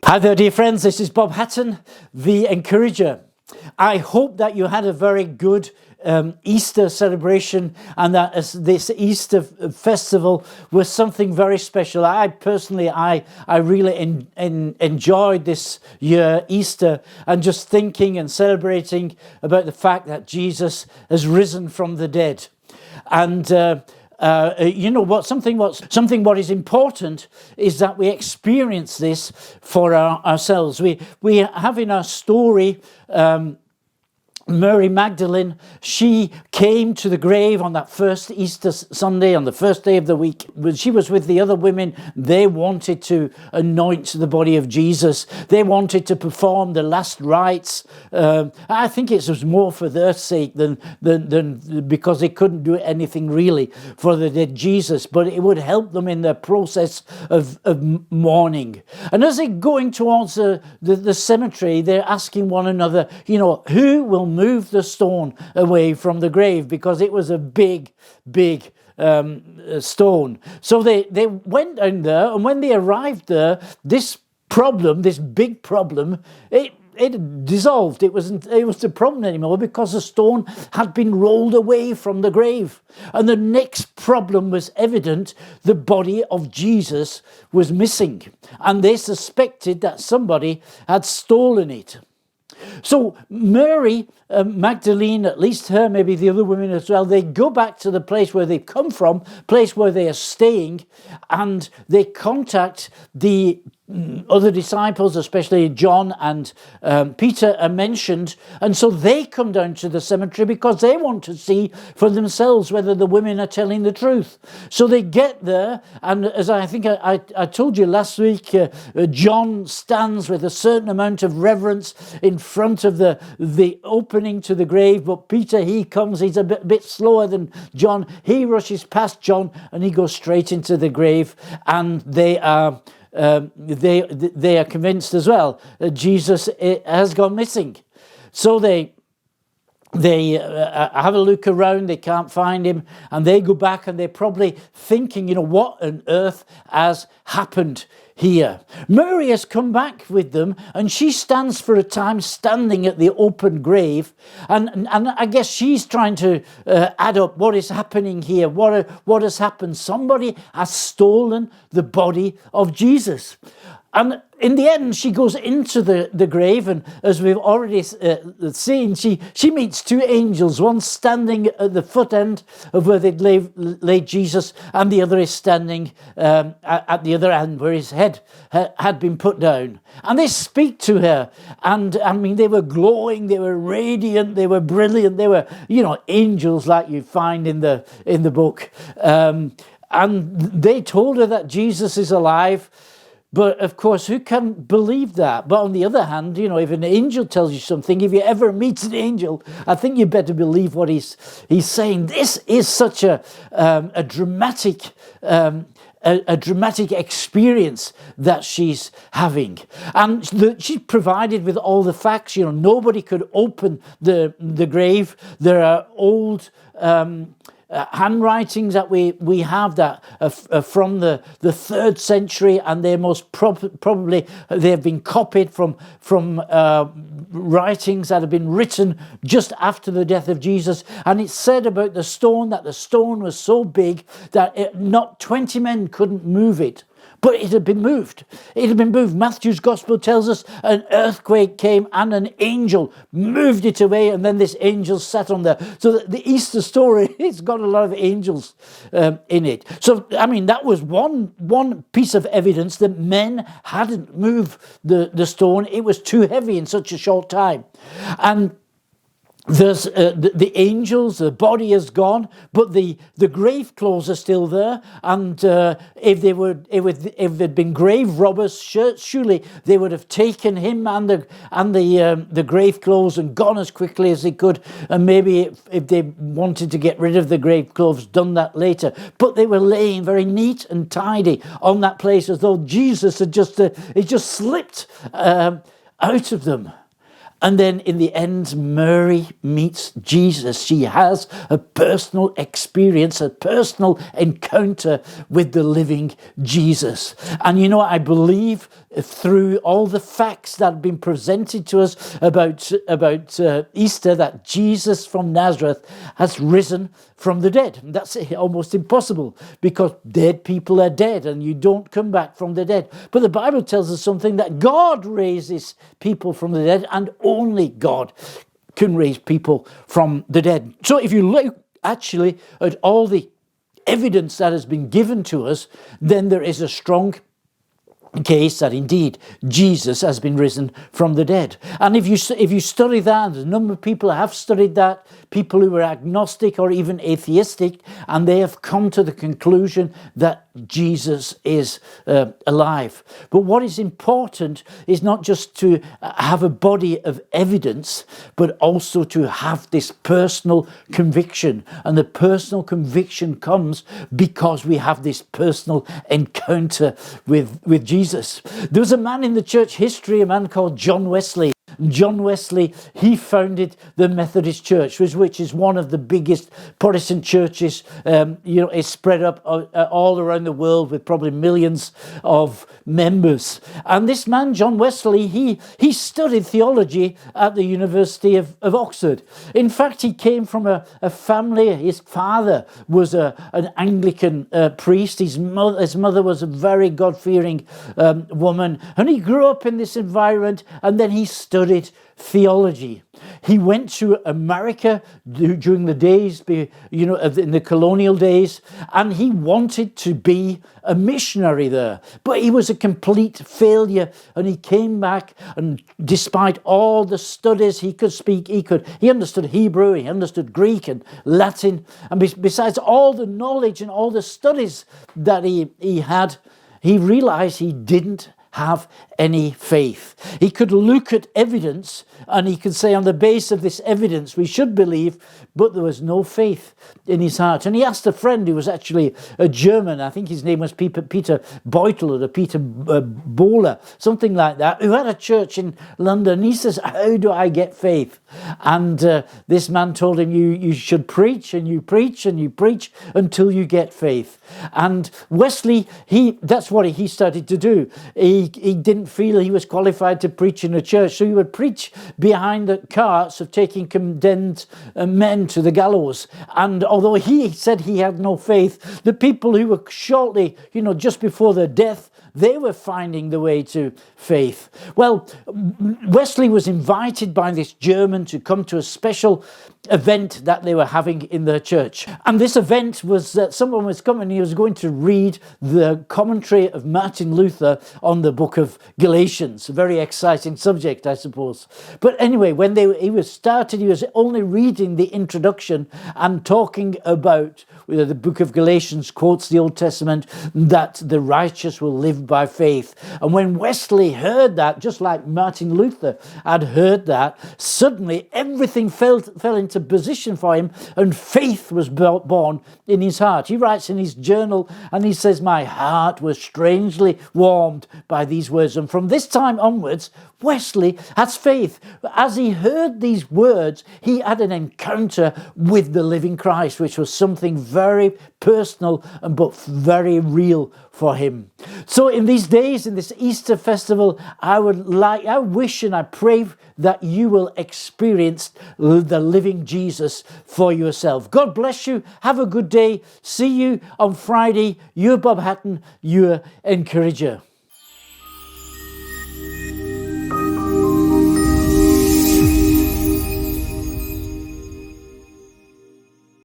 Hi there, dear friends. This is Bob Hatton, the Encourager. I hope that you had a very good Easter celebration, and that this Easter festival was something very special. I personally, I really enjoyed this year Easter, and just thinking and celebrating about the fact that Jesus has risen from the dead. And you know what? What is important is that we experience this for ourselves. We have in our story Mary Magdalene. She came to the grave on that first Easter Sunday, on the first day of the week. When she was with the other women, they wanted to anoint the body of Jesus. They wanted to perform the last rites. I think it was more for their sake than because they couldn't do anything really for the dead Jesus, but it would help them in their process of mourning. And as they're going towards the cemetery, they're asking one another, who will move the stone away from the grave, because it was a big stone. So they went down there, and when they arrived there, this big problem, it dissolved. It wasn't a problem anymore, because the stone had been rolled away from the grave. And the next problem was evident. The body of Jesus was missing, and they suspected that somebody had stolen it. So Mary Magdalene, at least her, maybe the other women as well, they go back to the place where they've come from, place where they are staying, and they contact the other disciples, especially John and Peter are mentioned, and so they come down to the cemetery because they want to see for themselves whether the women are telling the truth. So they get there, and as I think I told you last week, John stands with a certain amount of reverence in front of the opening to the grave, but Peter, he comes, he's a bit slower than John. He rushes past John and he goes straight into the grave, and they are convinced as well that Jesus has gone missing. So they have a look around, they can't find him, and they go back, and they're probably thinking, what on earth has happened here? Mary has come back with them, and she stands for a time standing at the open grave, and I guess she's trying to add up what is happening here. What has happened? Somebody has stolen the body of Jesus. And in the end, she goes into the grave, and as we've already seen, she meets two angels, one standing at the foot end of where they'd laid Jesus, and the other is standing at the other end where his head had been put down. And they speak to her, and I mean, they were glowing, they were radiant, they were brilliant, they were, angels like you find in the book. And they told her that Jesus is alive. But of course, who can believe that? But on the other hand, if an angel tells you something, if you ever meet an angel, I think you better believe what he's saying. This is such a dramatic experience that she's having, and she's provided with all the facts. Nobody could open the grave. There are old handwritings that we have that from the 3rd century, and they're most probably they have been copied from writings that have been written just after the death of Jesus. And it's said about the stone that the stone was so big that not 20 men couldn't move it. But it had been moved. It had been moved. Matthew's gospel tells us an earthquake came and an angel moved it away, and then this angel sat on there. So the Easter story, it's got a lot of angels in it. So, I mean, that was one piece of evidence that men hadn't moved the stone. It was too heavy in such a short time. And there's the angels, the body is gone, but the grave clothes are still there. And if there'd been grave robbers, surely they would have taken him and the grave clothes and gone as quickly as they could. And maybe if they wanted to get rid of the grave clothes, done that later. But they were laying very neat and tidy on that place, as though Jesus had just slipped out of them. And then in the end, Mary meets Jesus. She has a personal experience, a personal encounter with the living Jesus. And I believe through all the facts that have been presented to us about Easter, that Jesus from Nazareth has risen from the dead. And that's almost impossible, because dead people are dead and you don't come back from the dead. But the Bible tells us something, that God raises people from the dead, and only God can raise people from the dead. So if you look actually at all the evidence that has been given to us, then there is a strong case that indeed Jesus has been risen from the dead. And if you study that, a number of people have studied that, people who were agnostic or even atheistic, and they have come to the conclusion that Jesus is alive. But what is important is not just to have a body of evidence, but also to have this personal conviction. And the personal conviction comes because we have this personal encounter with Jesus. There was a man in the church history, a man called John Wesley. John Wesley, he founded the Methodist Church, which is one of the biggest Protestant churches. It's spread up all around the world with probably millions of members. And this man, John Wesley, he studied theology at the University of Oxford. In fact, he came from a family. His father was an Anglican priest. His mother was a very God-fearing woman. And he grew up in this environment, and then he studied theology. He went to America during the days, in the colonial days, and he wanted to be a missionary there. But he was a complete failure, and he came back, and despite all the studies he could speak, he understood Hebrew, he understood Greek and Latin, and besides all the knowledge and all the studies that he had, he realized he didn't have any faith. He could look at evidence and he could say, on the basis of this evidence we should believe, but there was no faith in his heart. And he asked a friend who was actually a German, I think his name was Peter Beutel or Peter Bohler, something like that, who had a church in London. He says, how do I get faith? And this man told him, you should preach and you preach and you preach until you get faith. And Wesley, that's what he started to do. He didn't feel he was qualified to preach in a church, so he would preach behind the carts of taking condemned men to the gallows. And although he said he had no faith, the people who were shortly, just before their death, they were finding the way to faith. Well, Wesley was invited by this German to come to a special event that they were having in their church. And this event was that someone was coming, he was going to read the commentary of Martin Luther on the book of Galatians. A very exciting subject, I suppose. But anyway, when he was only reading the introduction and talking about the book of Galatians quotes the Old Testament, that the righteous will live by faith. And when Wesley heard that, just like Martin Luther had heard that, suddenly everything fell into position for him, and faith was born in his heart. He writes in his journal, and he says, my heart was strangely warmed by these words. And from this time onwards, Wesley has faith. As he heard these words, he had an encounter with the living Christ, which was something very personal but very real for him. So in these days, in this Easter festival, I wish and I pray that you will experience the living Jesus for yourself. God bless you. Have a good day. See you on Friday. You're Bob Hatton, your encourager.